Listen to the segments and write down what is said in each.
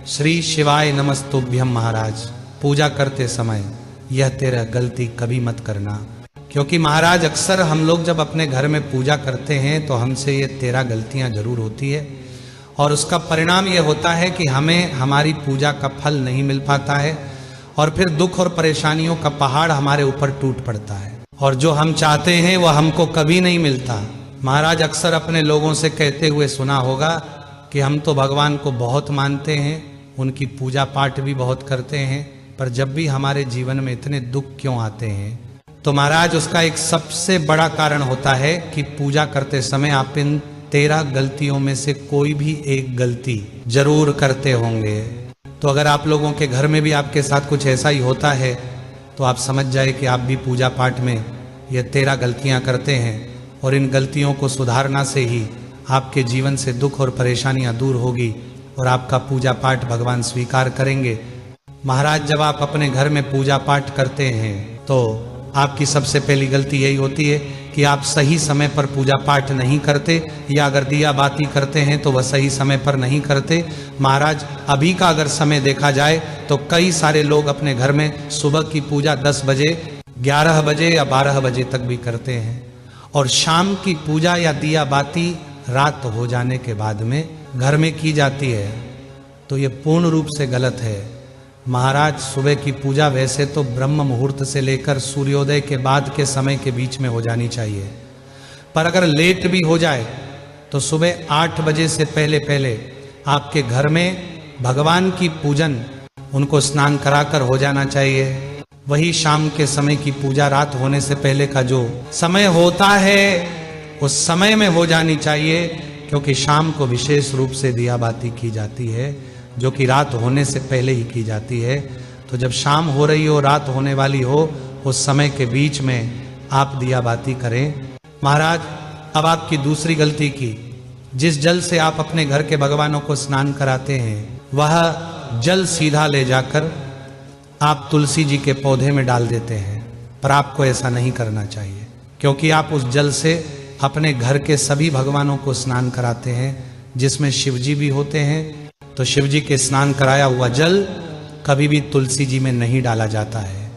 श्री शिवाय नमस्तुभ्यम महाराज। पूजा करते समय यह तेरा गलती कभी मत करना, क्योंकि महाराज अक्सर हम लोग जब अपने घर में पूजा करते हैं तो हमसे ये 13 गलतियां जरूर होती है, और उसका परिणाम ये होता है कि हमें हमारी पूजा का फल नहीं मिल पाता है, और फिर दुख और परेशानियों का पहाड़ हमारे ऊपर टूट पड़ता है, और जो हम चाहते हैं वह हमको कभी नहीं मिलता। महाराज अक्सर अपने लोगों से कहते हुए सुना होगा कि हम तो भगवान को बहुत मानते हैं, उनकी पूजा पाठ भी बहुत करते हैं, पर जब भी हमारे जीवन में इतने दुख क्यों आते हैं? तो महाराज उसका एक सबसे बड़ा कारण होता है कि पूजा करते समय आप इन 13 गलतियों में से कोई भी एक गलती जरूर करते होंगे। तो अगर आप लोगों के घर में भी आपके साथ कुछ ऐसा ही होता है तो आप समझ जाए कि आप भी पूजा पाठ में ये 13 गलतियां करते हैं, और इन गलतियों को सुधारना से ही आपके जीवन से दुख और परेशानियां दूर होगी और आपका पूजा पाठ भगवान स्वीकार करेंगे। महाराज जब आप अपने घर में पूजा पाठ करते हैं तो आपकी सबसे पहली गलती यही होती है कि आप सही समय पर पूजा पाठ नहीं करते, या अगर दिया बाती करते हैं तो वह सही समय पर नहीं करते। महाराज अभी का अगर समय देखा जाए तो कई सारे लोग अपने घर में सुबह की पूजा 10 बजे, 11 बजे या 12 बजे तक भी करते हैं, और शाम की पूजा या दिया बाती रात हो जाने के बाद में घर में की जाती है। तो ये पूर्ण रूप से गलत है। महाराज सुबह की पूजा वैसे तो ब्रह्म मुहूर्त से लेकर सूर्योदय के बाद के समय के बीच में हो जानी चाहिए, पर अगर लेट भी हो जाए तो सुबह 8 बजे से पहले पहले आपके घर में भगवान की पूजन, उनको स्नान कराकर हो जाना चाहिए। वही शाम के समय की पूजा रात होने से पहले का जो समय होता है उस समय में हो जानी चाहिए, क्योंकि शाम को विशेष रूप से दिया बाती की जाती है जो कि रात होने से पहले ही की जाती है। तो जब शाम हो रही हो, रात होने वाली हो, उस समय के बीच में आप दिया बाती करें। महाराज अब आपकी दूसरी गलती की, जिस जल से आप अपने घर के भगवानों को स्नान कराते हैं वह जल सीधा ले जाकर आप तुलसी जी के पौधे में डाल देते हैं, पर आपको ऐसा नहीं करना चाहिए, क्योंकि आप उस जल से अपने घर के सभी भगवानों को स्नान कराते हैं, जिसमें शिव जी भी होते हैं। तो शिव जी के स्नान कराया हुआ जल कभी भी तुलसी जी में नहीं डाला जाता है,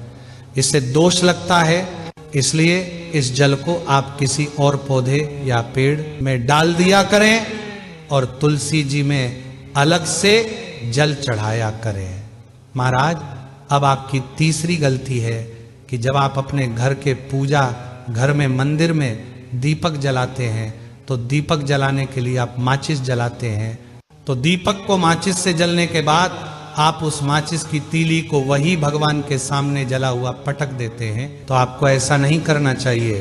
इससे दोष लगता है। इसलिए इस जल को आप किसी और पौधे या पेड़ में डाल दिया करें और तुलसी जी में अलग से जल चढ़ाया करें। महाराज अब आपकी तीसरी गलती है कि जब आप अपने घर के पूजा घर में मंदिर में दीपक जलाते हैं तो दीपक जलाने के लिए आप माचिस जलाते हैं, तो दीपक को माचिस से जलने के बाद आप उस माचिस की तीली को वही भगवान के सामने जला हुआ पटक देते हैं। तो आपको ऐसा नहीं करना चाहिए।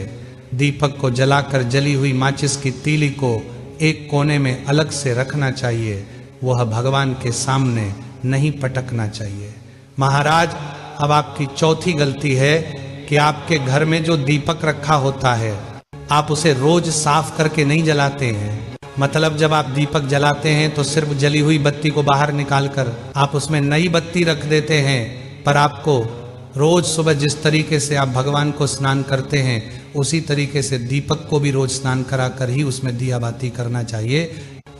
दीपक को जलाकर जली हुई माचिस की तीली को एक कोने में अलग से रखना चाहिए, वह भगवान के सामने नहीं पटकना चाहिए। महाराज अब आपकी चौथी गलती है कि आपके घर में जो दीपक रखा होता है आप उसे रोज साफ करके नहीं जलाते हैं। मतलब जब आप दीपक जलाते हैं तो सिर्फ जली हुई बत्ती को बाहर निकालकर आप उसमें नई बत्ती रख देते हैं, पर आपको रोज सुबह जिस तरीके से आप भगवान को स्नान करते हैं उसी तरीके से दीपक को भी रोज स्नान कराकर ही उसमें दिया बाती करना चाहिए।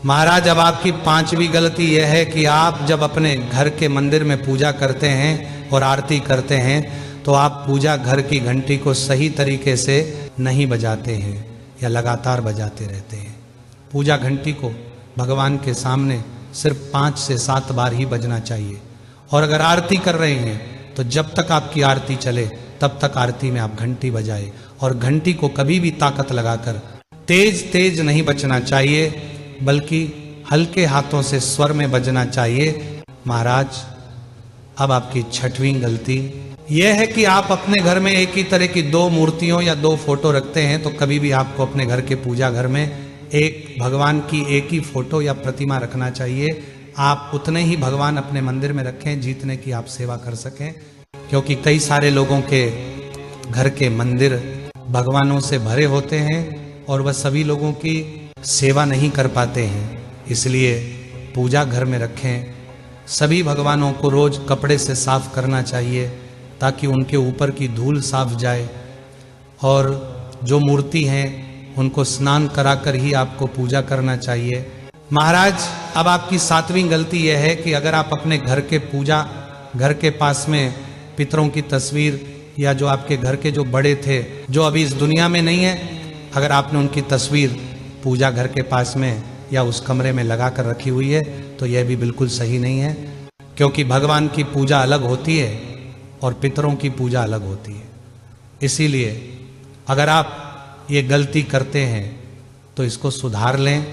महाराज अब आपकी 5वीं गलती यह है कि आप जब अपने घर के मंदिर में पूजा करते हैं और आरती करते हैं तो आप पूजा घर की घंटी को सही तरीके से नहीं बजाते हैं या लगातार बजाते रहते हैं। पूजा घंटी को भगवान के सामने सिर्फ 5 से 7 बार ही बजना चाहिए, और अगर आरती कर रहे हैं तो जब तक आपकी आरती चले तब तक आरती में आप घंटी बजाए, और घंटी को कभी भी ताकत लगाकर तेज तेज नहीं बजना चाहिए, बल्कि हल्के हाथों से स्वर में बजना चाहिए। महाराज अब आपकी 6वीं गलती यह है कि आप अपने घर में एक ही तरह की 2 मूर्तियों या 2 फोटो रखते हैं, तो कभी भी आपको अपने घर के पूजा घर में एक भगवान की एक ही फोटो या प्रतिमा रखना चाहिए। आप उतने ही भगवान अपने मंदिर में रखें जितने की आप सेवा कर सकें, क्योंकि कई सारे लोगों के घर के मंदिर भगवानों से भरे होते हैं और वह सभी लोगों की सेवा नहीं कर पाते हैं। इसलिए पूजा घर में रखें। सभी भगवानों को रोज कपड़े से साफ करना चाहिए ताकि उनके ऊपर की धूल साफ जाए, और जो मूर्ति हैं उनको स्नान कराकर ही आपको पूजा करना चाहिए। महाराज अब आपकी 7वीं गलती यह है कि अगर आप अपने घर के पास में पितरों की तस्वीर या जो आपके घर के जो बड़े थे जो अभी इस दुनिया में नहीं है, अगर आपने उनकी तस्वीर पूजा घर के पास में या उस कमरे में लगा कर रखी हुई है तो यह भी बिल्कुल सही नहीं है, क्योंकि भगवान की पूजा अलग होती है और पितरों की पूजा अलग होती है। इसीलिए अगर आप ये गलती करते हैं तो इसको सुधार लें,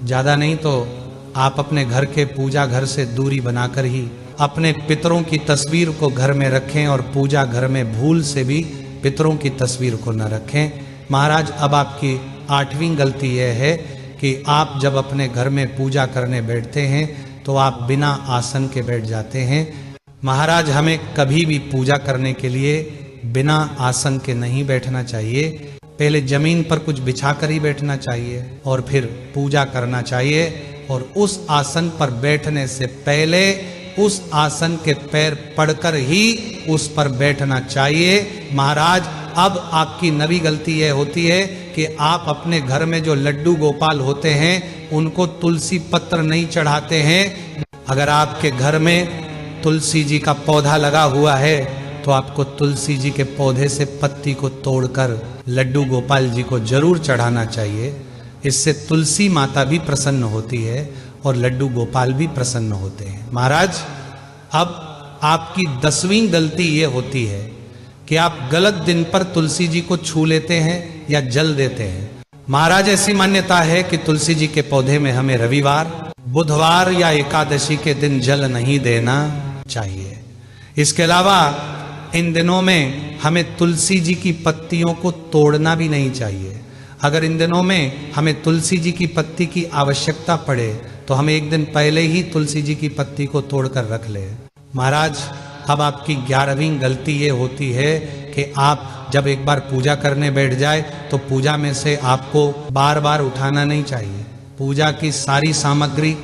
ज़्यादा नहीं तो आप अपने घर के पूजा घर से दूरी बनाकर ही अपने पितरों की तस्वीर को घर में रखें और पूजा घर में भूल से भी पितरों की तस्वीर को न रखें। महाराज अब आपकी 8वीं गलती यह है कि आप जब अपने घर में पूजा करने बैठते हैं तो आप बिना आसन के बैठ जाते हैं। महाराज हमें कभी भी पूजा करने के लिए बिना आसन के नहीं बैठना चाहिए, पहले जमीन पर कुछ बिछा कर ही बैठना चाहिए और फिर पूजा करना चाहिए। और उस आसन पर बैठने से पहले उस आसन के पैर पड़कर ही उस पर बैठना चाहिए। महाराज अब आपकी नवी गलती यह होती है कि आप अपने घर में जो लड्डू गोपाल होते हैं उनको तुलसी पत्र नहीं चढ़ाते हैं। अगर आपके घर में तुलसी जी का पौधा लगा हुआ है तो आपको तुलसी जी के पौधे से पत्ती को तोड़कर लड्डू गोपाल जी को जरूर चढ़ाना चाहिए। इससे तुलसी माता भी प्रसन्न होती है और लड्डू गोपाल भी प्रसन्न होते हैं। महाराज अब आपकी 10वीं गलती ये होती है कि आप गलत दिन पर तुलसी जी को छू लेते हैं या जल देते हैं। महाराज ऐसी मान्यता है कि तुलसी जी के पौधे में हमें रविवार, बुधवार या एकादशी के दिन जल नहीं देना चाहिए। इसके अलावा इन दिनों में हमें तुलसी जी की पत्तियों को तोड़ना भी नहीं चाहिए। अगर इन दिनों में हमें तुलसी जी की पत्ती की आवश्यकता पड़े तो हम एक दिन पहले ही तुलसी जी की पत्ती को तोड़कर रख ले। महाराज अब आपकी 11वीं गलती ये होती है कि आप जब एक बार पूजा करने बैठ जाए तो पूजा में से आपको बार बार उठाना नहीं चाहिए। पूजा की सारी सामग्री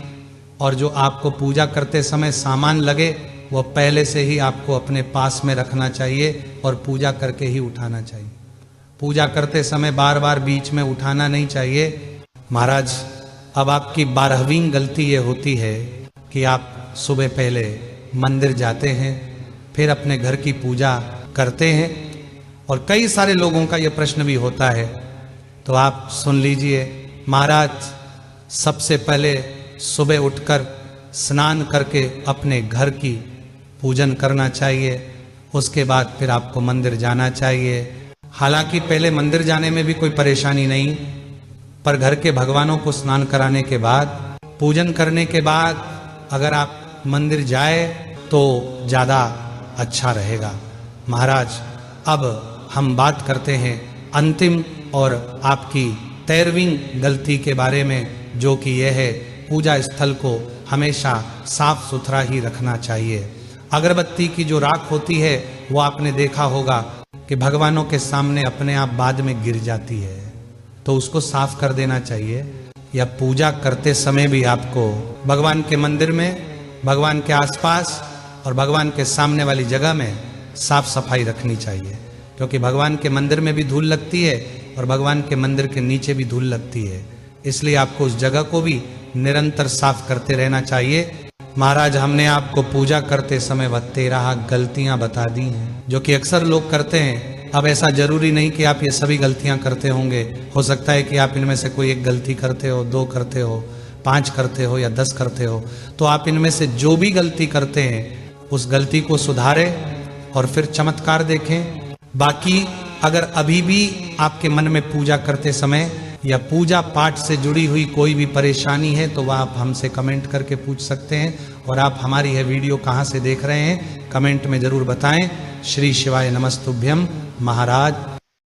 और जो आपको पूजा करते समय सामान लगे वो पहले से ही आपको अपने पास में रखना चाहिए और पूजा करके ही उठाना चाहिए। पूजा करते समय बार बार बीच में उठाना नहीं चाहिए। महाराज अब आपकी 12वीं गलती ये होती है कि आप सुबह पहले मंदिर जाते हैं, फिर अपने घर की पूजा करते हैं। और कई सारे लोगों का ये प्रश्न भी होता है, तो आप सुन लीजिए। महाराज सबसे पहले सुबह उठकर स्नान करके अपने घर की पूजन करना चाहिए, उसके बाद फिर आपको मंदिर जाना चाहिए। हालांकि पहले मंदिर जाने में भी कोई परेशानी नहीं, पर घर के भगवानों को स्नान कराने के बाद, पूजन करने के बाद अगर आप मंदिर जाए तो ज़्यादा अच्छा रहेगा। महाराज अब हम बात करते हैं अंतिम और आपकी 13वीं गलती के बारे में, जो कि यह है पूजा स्थल को हमेशा साफ सुथरा ही रखना चाहिए। अगरबत्ती की जो राख होती है वो आपने देखा होगा कि भगवानों के सामने अपने आप बाद में गिर जाती है, तो उसको साफ कर देना चाहिए। या पूजा करते समय भी आपको भगवान के मंदिर में, भगवान के आसपास और भगवान के सामने वाली जगह में साफ सफाई रखनी चाहिए, क्योंकि भगवान के मंदिर में भी धूल लगती है और भगवान के मंदिर के नीचे भी धूल लगती है। इसलिए आपको उस जगह को भी निरंतर साफ करते रहना चाहिए। महाराज हमने आपको पूजा करते समय वह 13 गलतियां बता दी हैं जो कि अक्सर लोग करते हैं। अब ऐसा जरूरी नहीं कि आप ये सभी गलतियां करते होंगे, हो सकता है कि आप इनमें से कोई एक गलती करते हो, 2 करते हो, 5 करते हो या 10 करते हो। तो आप इनमें से जो भी गलती करते हैं उस गलती को सुधारें और फिर चमत्कार देखें। बाकी अगर अभी भी आपके मन में पूजा करते समय या पूजा पाठ से जुड़ी हुई कोई भी परेशानी है तो वह आप हमसे कमेंट करके पूछ सकते हैं। और आप हमारी यह वीडियो कहाँ से देख रहे हैं कमेंट में ज़रूर बताएं। श्री शिवाय नमस्तुभ्यम। महाराज